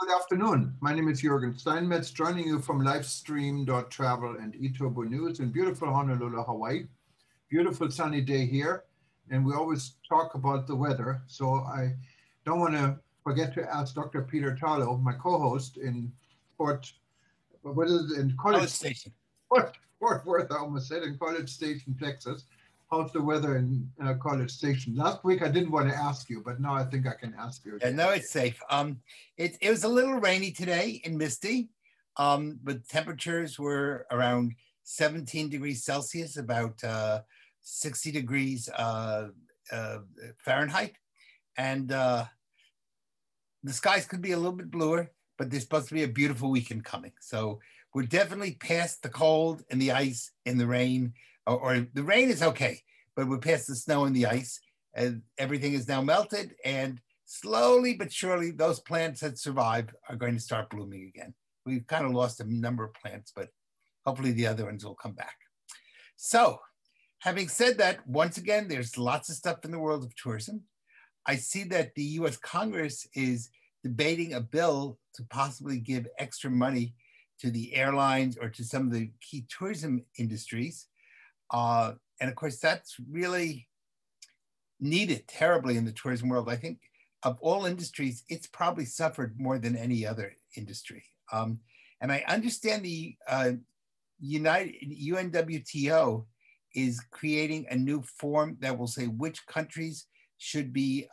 Good afternoon. My name is Juergen Steinmetz, joining you from Livestream.travel and eTurboNews in beautiful Honolulu, Hawaii. Beautiful sunny day here, and we always talk about the weather. So I don't want to forget to ask Dr. Peter Tarlow, my co-host in College Station. Fort Worth, I almost said, in College Station, Texas. How's the weather in College Station? Last week I didn't want to ask you, but now I think I can ask you. Yeah, no, it's safe. It was a little rainy today and misty, but temperatures were around 17 degrees Celsius, about 60 degrees Fahrenheit, and the skies could be a little bit bluer, but there's supposed to be a beautiful weekend coming. So we're definitely past the cold and the ice and the rain, or the rain is okay, but we're past the snow and the ice, and everything is now melted, and slowly but surely those plants that survive are going to start blooming again. We've kind of lost a number of plants, but hopefully the other ones will come back. So having said that, once again, there's lots of stuff in the world of tourism. I see that the US Congress is debating a bill to possibly give extra money to the airlines or to some of the key tourism industries. And of course, that's really needed terribly in the tourism world. I think of all industries, it's probably suffered more than any other industry. And I understand the UNWTO is creating a new form that will say which countries should be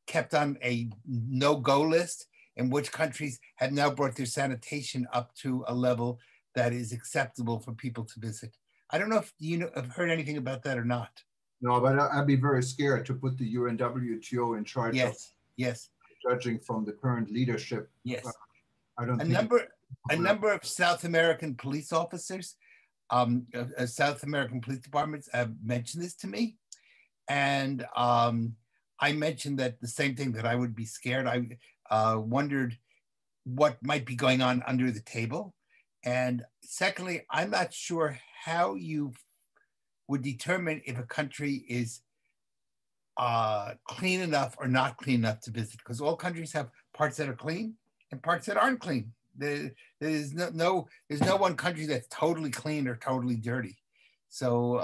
kept on a no-go list and which countries have now brought their sanitation up to a level that is acceptable for people to visit. I don't know if you have heard anything about that or not. No, but I'd be very scared to put the UNWTO in charge of judging from the current leadership. Yes. I don't a think number of South American police officers, South American police departments have mentioned this to me. And I mentioned that the same thing, that I would be scared. I wondered what might be going on under the table. And secondly, I'm not sure how you would determine if a country is clean enough or not clean enough to visit, because all countries have parts that are clean and parts that aren't clean. There's no one country that's totally clean or totally dirty. So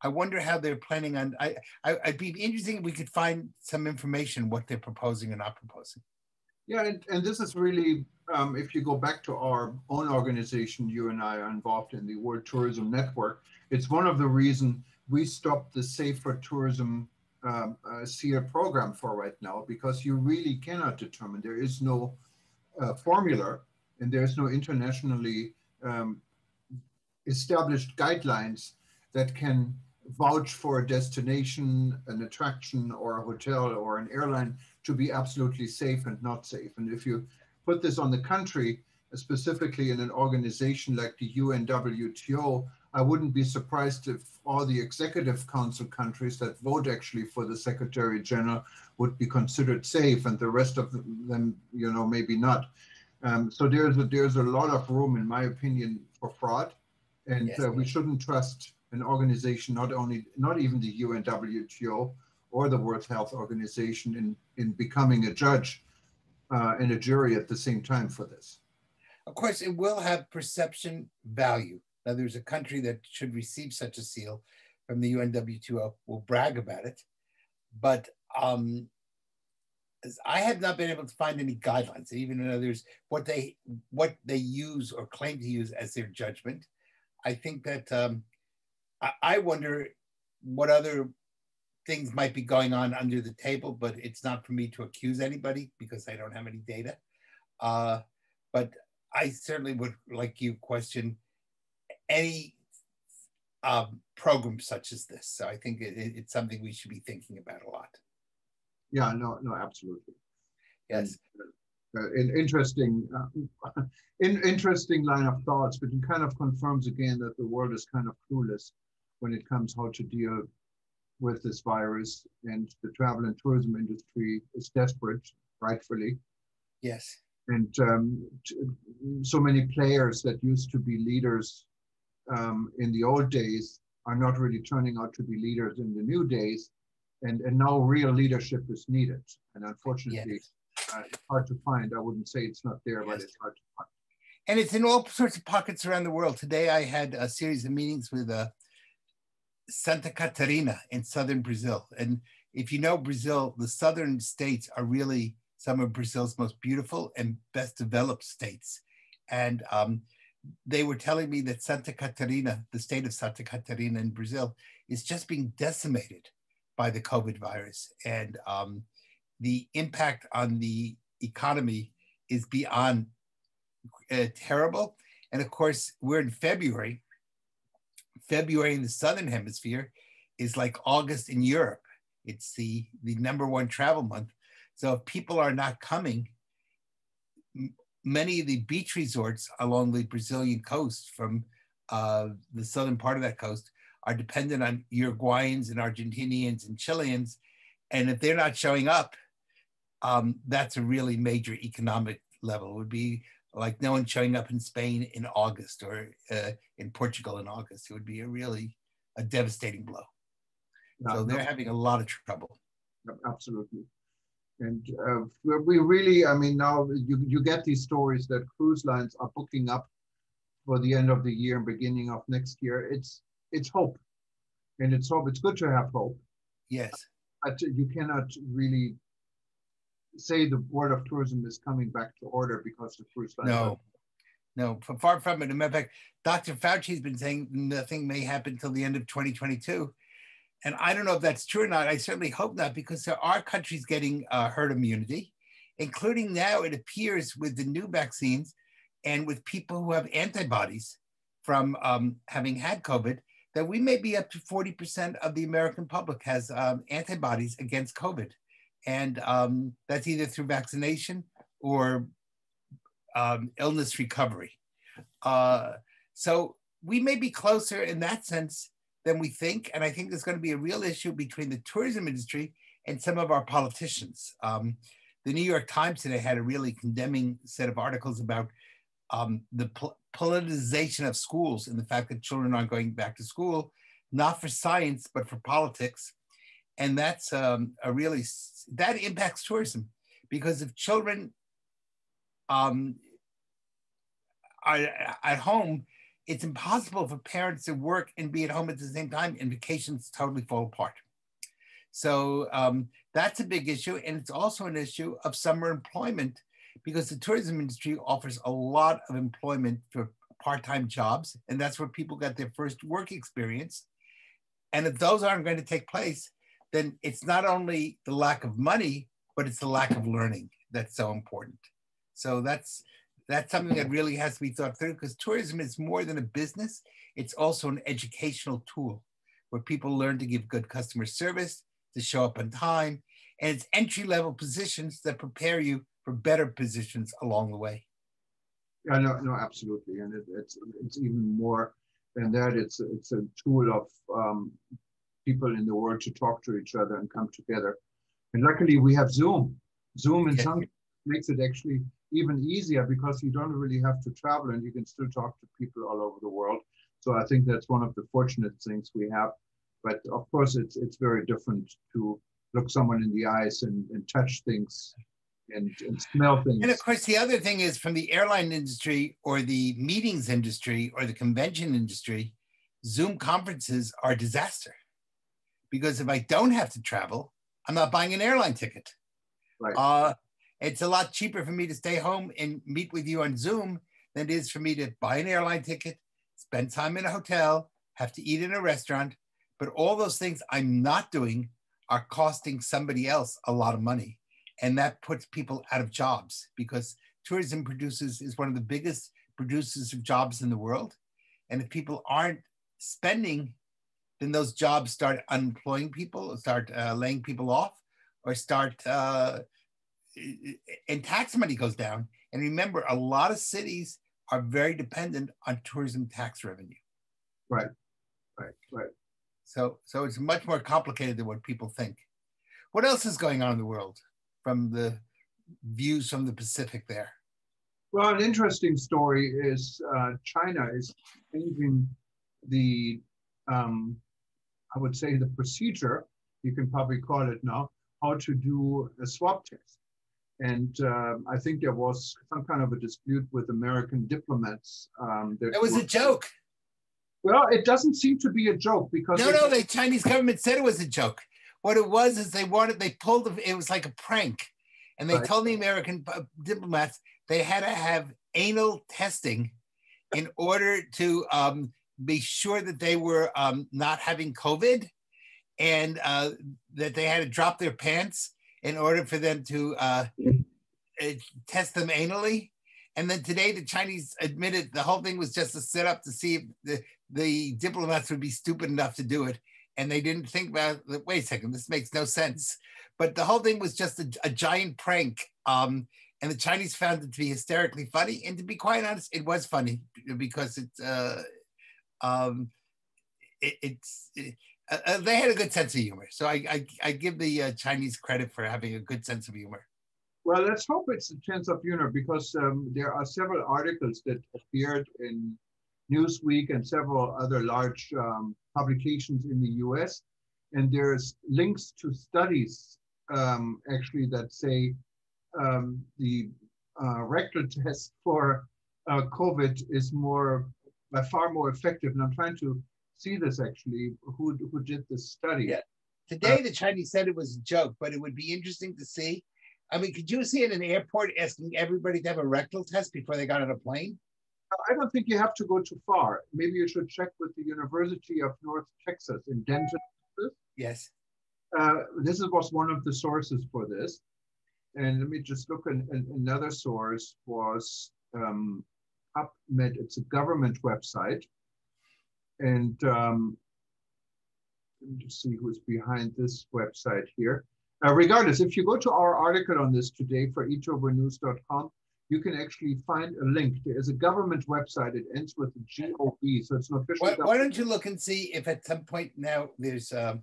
I wonder how they're planning on. I'd be interesting if we could find some information what they're proposing or not proposing. Yeah, and this is really, if you go back to our own organization, you and I are involved in the World Tourism Network. It's one of the reasons we stopped the Safer Tourism SEAL program for right now, because you really cannot determine. There is no formula, and there's no internationally established guidelines that can vouch for a destination, an attraction, or a hotel, or an airline to be absolutely safe and not safe. And if you put this on the country, specifically in an organization like the UNWTO, I wouldn't be surprised if all the executive council countries that vote actually for the Secretary General would be considered safe, and the rest of them, maybe not. So there's a lot of room, in my opinion, for fraud, and we shouldn't trust an organization, not even the UNWTO or the World Health Organization, in becoming a judge and a jury at the same time for this. Of course, it will have perception value. Now, there's a country that should receive such a seal from the UNWTO will brag about it, but I have not been able to find any guidelines, even though there's what they use or claim to use as their judgment. I think that I wonder what other things might be going on under the table, but it's not for me to accuse anybody because I don't have any data. But I certainly would, like you, question any program such as this. So I think it's something we should be thinking about a lot. Yeah, no, absolutely. Yes. An interesting line of thoughts, but it kind of confirms again that the world is kind of clueless when it comes how to deal with this virus, and the travel and tourism industry is desperate, rightfully. Yes. And so many players that used to be leaders in the old days are not really turning out to be leaders in the new days, and now real leadership is needed. And unfortunately, it's hard to find. I wouldn't say it's not there, but it's hard to find. And it's in all sorts of pockets around the world. Today, I had a series of meetings with Santa Catarina in southern Brazil. And if you know Brazil, the southern states are really some of Brazil's most beautiful and best developed states. And they were telling me that Santa Catarina, the state of Santa Catarina in Brazil, is just being decimated by the COVID virus. And the impact on the economy is beyond terrible. And of course, we're in February. February in the Southern Hemisphere is like August in Europe. It's the #1 travel month. So if people are not coming, many of the beach resorts along the Brazilian coast from the southern part of that coast are dependent on Uruguayans and Argentinians and Chileans. And if they're not showing up, that's a really major economic level. It would be like no one showing up in Spain in August or in Portugal in August. It would be a devastating blow. Yeah, so they're having a lot of trouble. Absolutely. And we really, I mean, now you get these stories that cruise lines are booking up for the end of the year and beginning of next year. It's hope. And it's hope. It's good to have hope. Yes. But you cannot really say the world of tourism is coming back to order because the cruise line. No, far from it. As a matter of fact, Dr. Fauci's been saying nothing may happen till the end of 2022. And I don't know if that's true or not. I certainly hope not, because there are countries getting herd immunity, including now it appears with the new vaccines and with people who have antibodies from having had COVID, that we may be up to 40% of the American public has antibodies against COVID. And that's either through vaccination or illness recovery. So we may be closer in that sense than we think. And I think there's going to be a real issue between the tourism industry and some of our politicians. The New York Times today had a really condemning set of articles about the politicization of schools and the fact that children aren't going back to school, not for science, but for politics. And that's that impacts tourism, because if children are at home, it's impossible for parents to work and be at home at the same time, and vacations totally fall apart. So that's a big issue. And it's also an issue of summer employment, because the tourism industry offers a lot of employment for part-time jobs. And that's where people got their first work experience. And if those aren't going to take place, then it's not only the lack of money, but it's the lack of learning that's so important. So that's something that really has to be thought through, because tourism is more than a business. It's also an educational tool where people learn to give good customer service, to show up on time, and it's entry-level positions that prepare you for better positions along the way. Yeah, no, absolutely. And it's even more than that. It's a tool of people in the world to talk to each other and come together. And luckily we have Zoom. Zoom in some makes it actually even easier, because you don't really have to travel and you can still talk to people all over the world. So I think that's one of the fortunate things we have. But of course, it's very different to look someone in the eyes and touch things and smell things. And of course, the other thing is, from the airline industry or the meetings industry or the convention industry, Zoom conferences are a disaster. Because if I don't have to travel, I'm not buying an airline ticket. Right. It's a lot cheaper for me to stay home and meet with you on Zoom than it is for me to buy an airline ticket, spend time in a hotel, have to eat in a restaurant. But all those things I'm not doing are costing somebody else a lot of money. And that puts people out of jobs, because tourism is one of the biggest producers of jobs in the world. And if people aren't spending, then those jobs start unemploying people, or start laying people off, or start, and tax money goes down. And remember, a lot of cities are very dependent on tourism tax revenue. Right. So it's much more complicated than what people think. What else is going on in the world from the views from the Pacific there? Well, an interesting story is China is changing the, I would say, the procedure, you can probably call it now, how to do a swab test. And I think there was some kind of a dispute with American diplomats. It was a joke. Well, it doesn't seem to be a joke because no, the Chinese government said it was a joke. What it was is they pulled it was like a prank, and they told the American diplomats they had to have anal testing in order to be sure that they were not having COVID, and that they had to drop their pants in order for them to test them anally. And then today the Chinese admitted the whole thing was just a setup to see if the diplomats would be stupid enough to do it. And they didn't think about, wait a second, this makes no sense. But the whole thing was just a giant prank. And the Chinese found it to be hysterically funny. And to be quite honest, it was funny because they had a good sense of humor. So I give the Chinese credit for having a good sense of humor. Well, let's hope it's a sense of humor because there are several articles that appeared in Newsweek and several other large publications in the US. And there's links to studies actually that say the rectal test for COVID is by far more effective. And I'm trying to see this actually, who did this study. Yeah. Today, the Chinese said it was a joke, but it would be interesting to see. I mean, could you see at an airport asking everybody to have a rectal test before they got on a plane? I don't think you have to go too far. Maybe you should check with the University of North Texas in Denton, Texas. Yes. This was one of the sources for this. And let me just look, another source was PubMed. It's a government website. And let me just see who's behind this website here. Regardless, if you go to our article on this today for eTurboNews.com, you can actually find a link. There is a government website. It ends with GOV, so it's an official. Why don't you look and see if at some point now there's the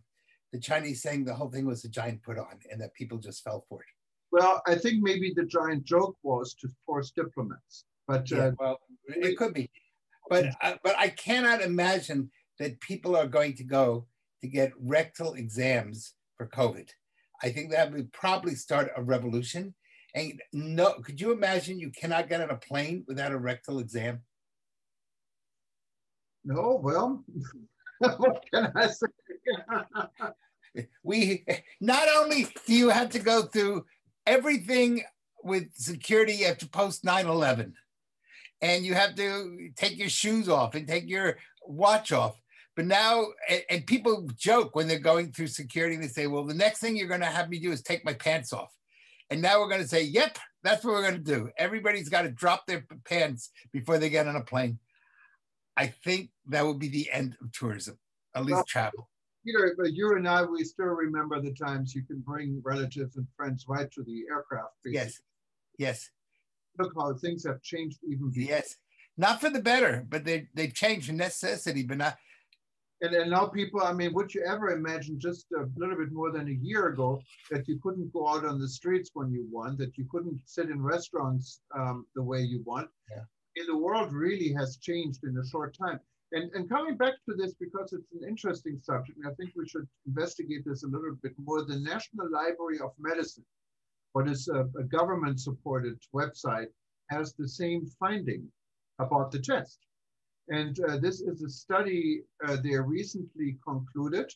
Chinese saying the whole thing was a giant put on and that people just fell for it? Well, I think maybe the giant joke was to force diplomats, but well, it could be. But I cannot imagine that people are going to go to get rectal exams for COVID. I think that would probably start a revolution. And no, could you imagine you cannot get on a plane without a rectal exam? No, well, what can I say? We not only do you have to go through everything with security, you have to post 9/11, and you have to take your shoes off and take your watch off. But now, and people joke when they're going through security, they say, well, the next thing you're going to have me do is take my pants off. And now we're going to say, yep, that's what we're going to do. Everybody's got to drop their pants before they get on a plane. I think that would be the end of tourism, at least travel. Peter, but you and I, we still remember the times you can bring relatives and friends right to the aircraft. Basically. Yes. Look how things have changed even before. Yes, not for the better, but they've changed for necessity, but not. And now people, I mean, would you ever imagine just a little bit more than a year ago that you couldn't go out on the streets when you want, that you couldn't sit in restaurants the way you want? Yeah. And the world really has changed in a short time. And coming back to this, because it's an interesting subject, and I think we should investigate this a little bit more, the National Library of Medicine, what is a government-supported website, has the same finding about the test. And this is a study they recently concluded,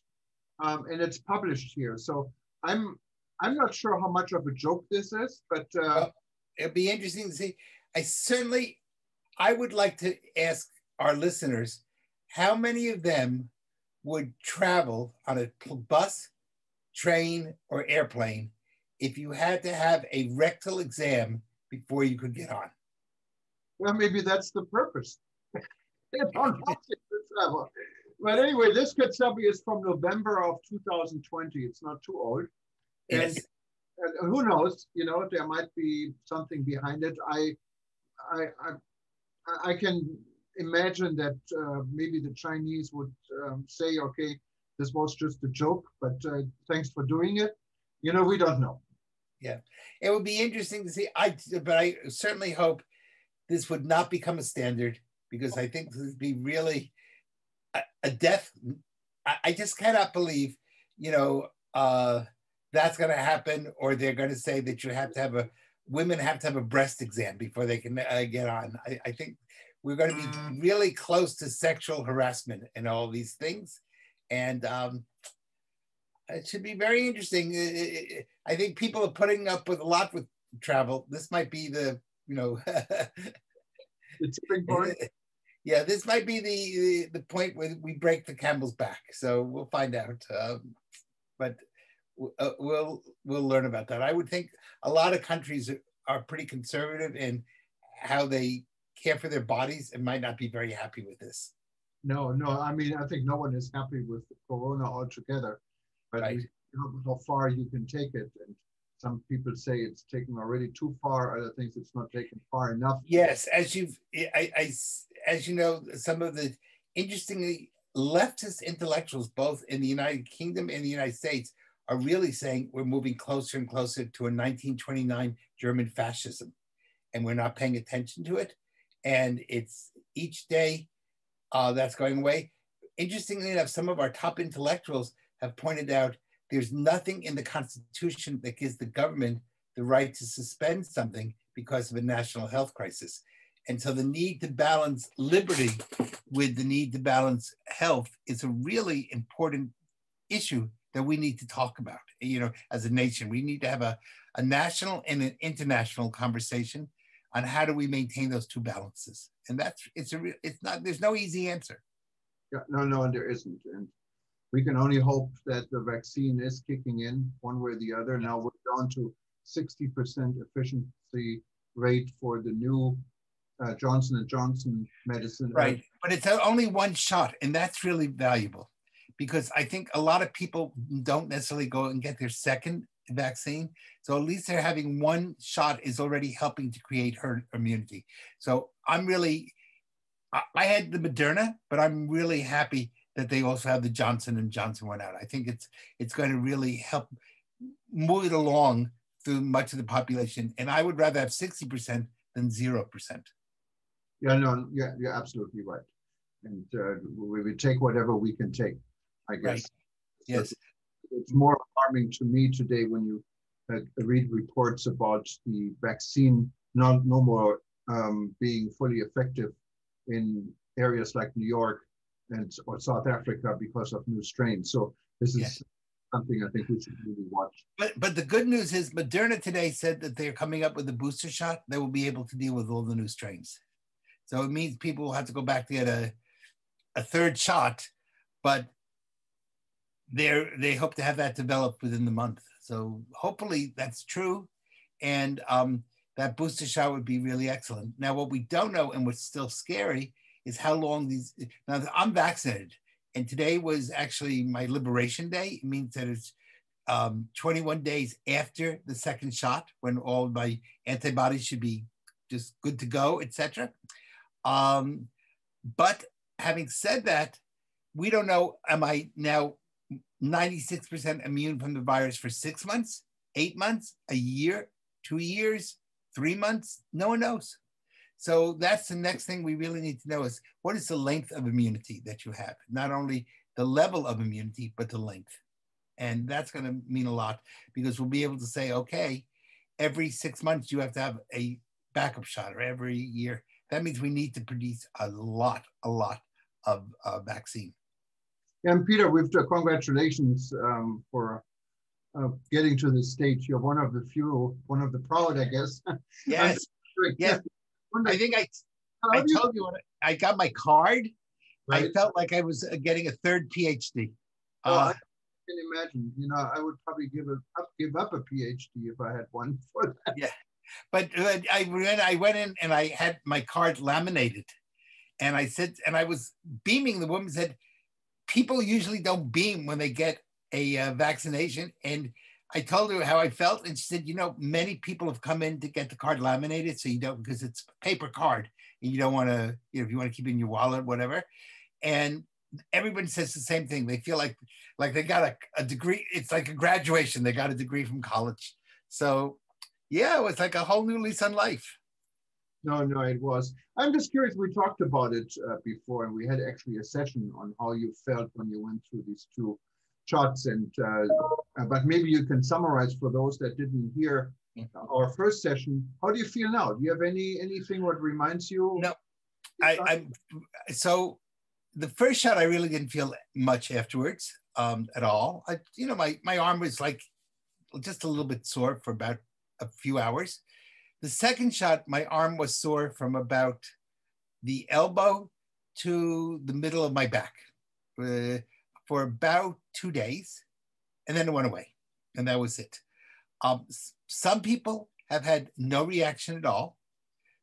and it's published here. So I'm not sure how much of a joke this is, but well, it'll be interesting to see. I would like to ask our listeners, how many of them would travel on a bus, train, or airplane if you had to have a rectal exam before you could get on? Well, maybe that's the purpose. Travel. But anyway, this good study is from November of 2020. It's not too old. Yes. And who knows, you know, there might be something behind it. I can imagine that maybe the Chinese would say, okay, this was just a joke, but thanks for doing it. You know, we don't know. Yeah, it would be interesting to see. But I certainly hope this would not become a standard, because I think this would be really a death. I just cannot believe, you know, that's going to happen, or they're going to say that you have to have women have to have a breast exam before they can get on. I think we're going to be really close to sexual harassment and all these things. And it should be very interesting. I think people are putting up with a lot with travel. This might be the, the tipping point. Yeah, this might be the point where we break the camel's back. So we'll find out. But we'll learn about that. I would think a lot of countries are pretty conservative in how they care for their bodies and might not be very happy with this. No. I mean, I think no one is happy with Corona altogether, but right. How far you can take it. And some people say it's taken already too far. Other things it's not taken far enough. Yes, as you know, some of the interestingly leftist intellectuals, both in the United Kingdom and the United States, are really saying we're moving closer and closer to a 1929 German fascism, and we're not paying attention to it. And it's each day that's going away. Interestingly enough, some of our top intellectuals have pointed out there's nothing in the Constitution that gives the government the right to suspend something because of a national health crisis. And so the need to balance liberty with the need to balance health is a really important issue that we need to talk about. As a nation, we need to have a national and an international conversation on how do we maintain those two balances. And there's no easy answer. Yeah, no, there isn't. And we can only hope that the vaccine is kicking in one way or the other. Now we're down to 60% efficiency rate for the new Johnson & Johnson medicine. Right, but it's only one shot, and that's really valuable because I think a lot of people don't necessarily go and get their second vaccine. So at least they're having one shot is already helping to create herd immunity. So I had the Moderna, but I'm really happy that they also have the Johnson & Johnson one out. I think it's going to really help move it along through much of the population. And I would rather have 60% than 0%. Yeah, you're absolutely right. And we take whatever we can take, I guess. Right. Yes. So it's more alarming to me today when you read reports about the vaccine no more being fully effective in areas like New York or South Africa because of new strains. So this is something I think we should really watch. But the good news is Moderna today said that they're coming up with a booster shot that will be able to deal with all the new strains. So it means people will have to go back to get a third shot, but they hope to have that developed within the month. So hopefully that's true. And that booster shot would be really excellent. Now, what we don't know and what's still scary is how long now I'm vaccinated and today was actually my liberation day. It means that it's 21 days after the second shot when all my antibodies should be just good to go, etc. But having said that, we don't know, am I now 96% immune from the virus for 6 months, 8 months, a year, 2 years, 3 months? No one knows. So that's the next thing we really need to know is what is the length of immunity that you have? Not only the level of immunity, but the length. And that's going to mean a lot because we'll be able to say, okay, every 6 months you have to have a backup shot or every year. That means we need to produce a lot of vaccine. And Peter, congratulations for getting to this stage. You're one of the few, one of the proud, I guess. Yes. Yes. I think I told you when I got my card, right. I felt like I was getting a third PhD. I can imagine. I would probably give up a PhD if I had one for that. Yeah, but I went in and I had my card laminated, and I said, and I was beaming. The woman said, people usually don't beam when they get a vaccination, and I told her how I felt, and she said, many people have come in to get the card laminated, so you don't, because it's a paper card, and you don't want to, if you want to keep it in your wallet, whatever. And everybody says the same thing. They feel like they got a degree. It's like a graduation. They got a degree from college. So, yeah, it was like a whole new lease on life. No, it was. I'm just curious. We talked about it before, and we had actually a session on how you felt when you went through these two shots. And but maybe you can summarize for those that didn't hear our first session. How do you feel now? Do you have anything what reminds you? No, so the first shot, I really didn't feel much afterwards at all. My arm was like just a little bit sore for about a few hours. The second shot, my arm was sore from about the elbow to the middle of my back for about 2 days, and then it went away, and that was it. Some people have had no reaction at all.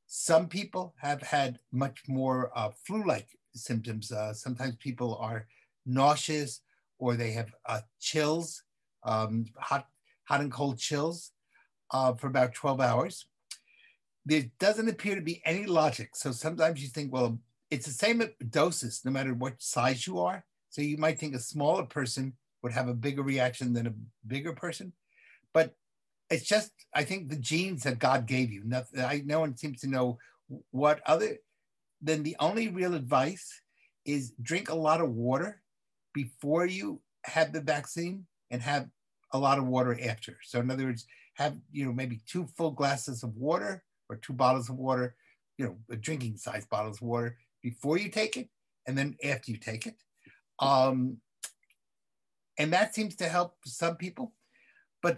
Some people have had much more flu-like symptoms. Sometimes people are nauseous, or they have chills, hot and cold chills for about 12 hours. There doesn't appear to be any logic. So sometimes you think, well, it's the same doses, no matter what size you are. So you might think a smaller person would have a bigger reaction than a bigger person. But it's just, I think the genes that God gave you. No one seems to know what other than the only real advice is drink a lot of water before you have the vaccine and have a lot of water after. So in other words, have, maybe 2 full glasses of water or 2 bottles of water, a drinking size bottles of water before you take it, and then after you take it. And that seems to help some people, but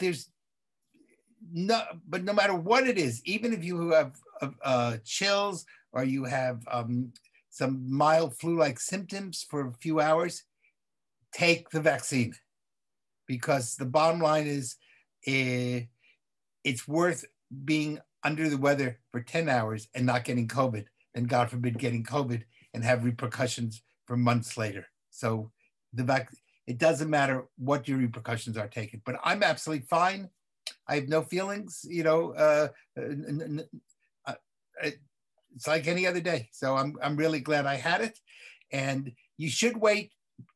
no matter what it is, even if you have chills or you have some mild flu-like symptoms for a few hours, take the vaccine, because the bottom line is it's worth being under the weather for 10 hours and not getting COVID than, God forbid, getting COVID and have repercussions for months later. So it doesn't matter what your repercussions are taken, but I'm absolutely fine. I have no feelings, it's like any other day. So I'm really glad I had it. And you should wait.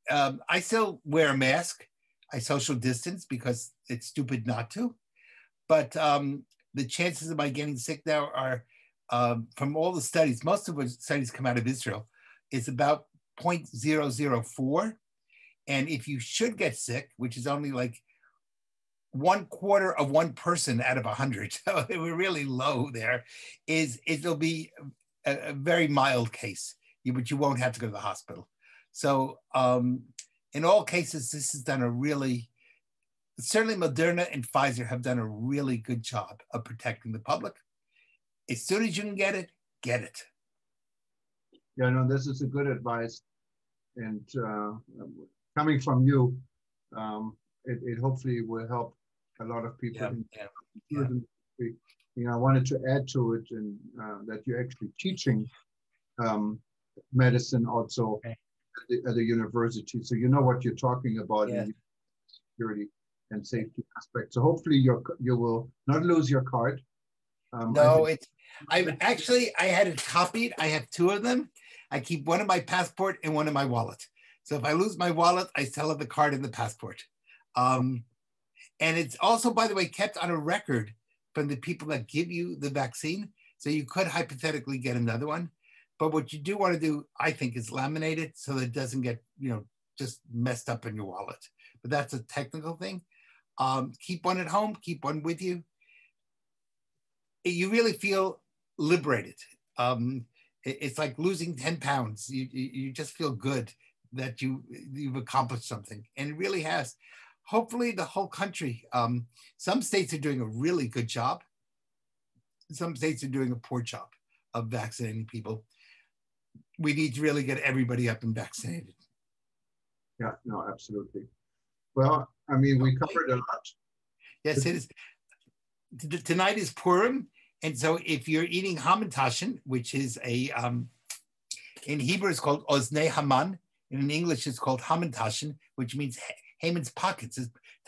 I still wear a mask. I social distance because it's stupid not to. But the chances of my getting sick now are, from all the studies, most of the studies come out of Israel, is about 0.004. And if you should get sick, which is only like 1/4 of 1% out of 100, so they were really low there, it'll be a very mild case, but you won't have to go to the hospital. So in all cases, this has done certainly Moderna and Pfizer have done a really good job of protecting the public. As soon as you can get it, get it. Yeah, no, this is a good advice. And coming from you, it hopefully will help a lot of people. I wanted to add to it, and that you're actually teaching medicine also at the university, so you know what you're talking about in the security and safety aspect. So hopefully you will not lose your card. No, I had it copied. I have 2 of them. I keep one in my passport and one in my wallet. So if I lose my wallet, I still have the card and the passport. And it's also, by the way, kept on a record from the people that give you the vaccine. So you could hypothetically get another one. But what you do want to do, I think, is laminate it so that it doesn't get, just messed up in your wallet. But that's a technical thing. Keep one at home, keep one with you. You really feel liberated. It's like losing 10 pounds. You just feel good that you've accomplished something. And it really has. Hopefully the whole country, some states are doing a really good job. Some states are doing a poor job of vaccinating people. We need to really get everybody up and vaccinated. Yeah, no, absolutely. Well, I mean, we covered a lot. Yes, it is. Tonight is Purim. And so if you're eating Hamantaschen, which is in Hebrew it's called Oznei Haman, and in English it's called Hamantaschen, which means Haman's pockets.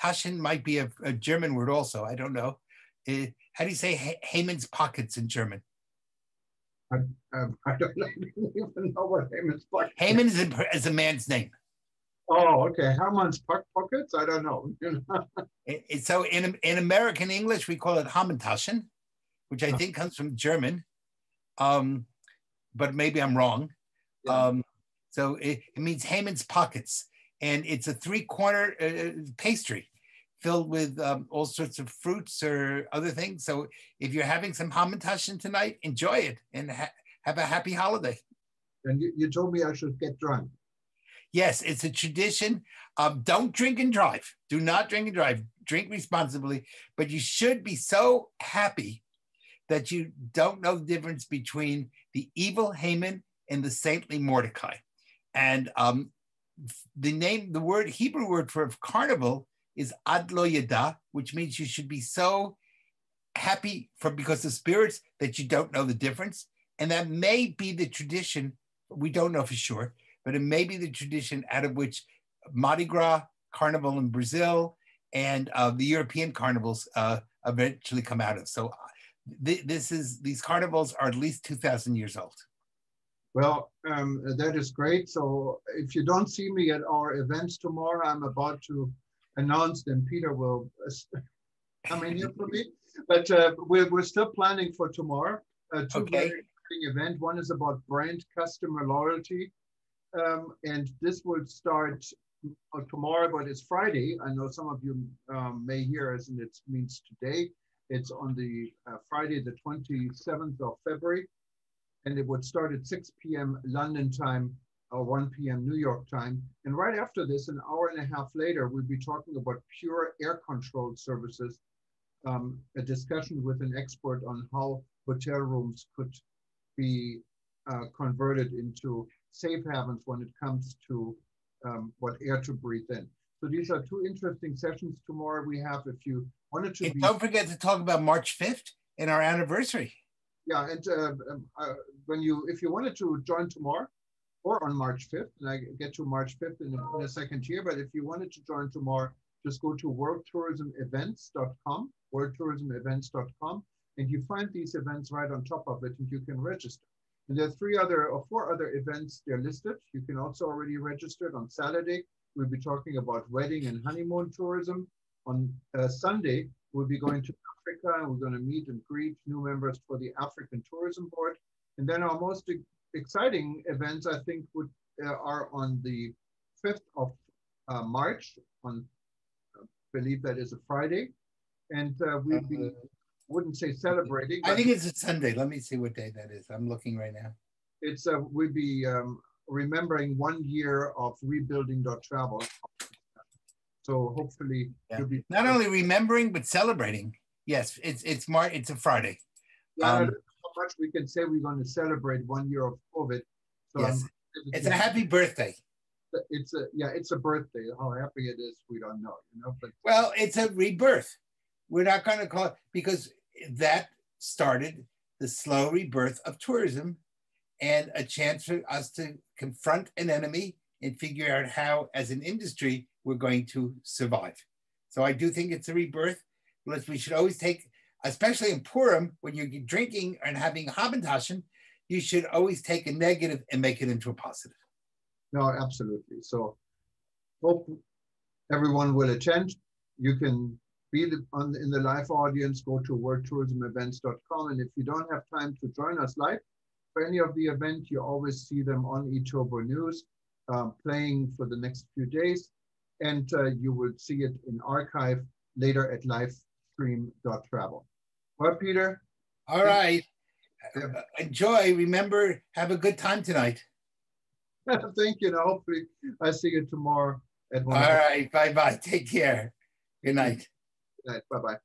Taschen might be a German word also, I don't know. How do you say Haman's pockets in German? I don't even know what Haman's pockets. Haman is a man's name. Oh, okay. Haman's pockets? I don't know. So in American English, we call it Hamantaschen, which I think comes from German, but maybe I'm wrong. Yeah. So it means Haman's pockets, and it's a 3-corner pastry filled with all sorts of fruits or other things. So if you're having some Hamantaschen tonight, enjoy it and have a happy holiday. And you told me I should get drunk. Yes, it's a tradition. Don't drink and drive. Do not drink and drive. Drink responsibly. But you should be so happy that you don't know the difference between the evil Haman and the saintly Mordecai. And the Hebrew word for carnival is ad lo yada, which means you should be so happy because of spirits that you don't know the difference. And that may be the tradition. We don't know for sure, but it may be the tradition out of which Mardi Gras Carnival in Brazil and the European carnivals eventually come out of. So these carnivals are at least 2,000 years old. Well, that is great. So if you don't see me at our events tomorrow, I'm about to announce, then Peter will come in here for me. But we're still planning for tomorrow. Two very exciting events. One is about brand customer loyalty. And this will start tomorrow, but it's Friday. I know some of you may hear us, and it means today. It's on the Friday, the 27th of February. And it would start at 6 p.m. London time or 1 p.m. New York time. And right after this, an hour and a half later, we'll be talking about pure air control services, a discussion with an expert on how hotel rooms could be converted into safe havens when it comes to what air to breathe in. So these are two interesting sessions tomorrow we have. If you wanted to don't forget to talk about March 5th and our anniversary. Yeah, and if you wanted to join tomorrow or on March 5th, and I get to March 5th in a second here, but if you wanted to join tomorrow, just go to worldtourismevents.com, worldtourismevents.com, and you find these events right on top of it, and you can register. And there are 4 other events they're listed. You can also already register. On Saturday, we'll be talking about wedding and honeymoon tourism. On Sunday, we'll be going to Africa, and we're going to meet and greet new members for the African Tourism Board. And then our most exciting events, I think, are on the 5th of March, I believe that is a Friday. And we'll be, wouldn't say celebrating. I think it's a Sunday. Let me see what day that is. I'm looking right now. It's we'll be remembering 1 year of rebuilding.travel. So hopefully you'll be not only remembering but celebrating. Yes, it's a Friday. Yeah, how much we can say we're going to celebrate 1 year of COVID. So yes, it's a happy birthday. It's a birthday. How happy it is, we don't know, But well, it's a rebirth. We're not going to call it, because that started the slow rebirth of tourism and a chance for us to confront an enemy and figure out how, as an industry, we're going to survive. So I do think it's a rebirth. We should always take, especially in Purim, when you're drinking and having Hamantaschen, you should always take a negative and make it into a positive. No, absolutely. So hope everyone will attend. You can be in the live audience, go to worldtourismevents.com. And if you don't have time to join us live for any of the event, you always see them on eTurboNews playing for the next few days. And you will see it in archive later at livestream.travel. Well, Peter. All right. Enjoy. Remember, have a good time tonight. Thank you. Now, hopefully, I see you tomorrow at 1. All right. Bye-bye. Take care. Good night. Good night. Bye-bye.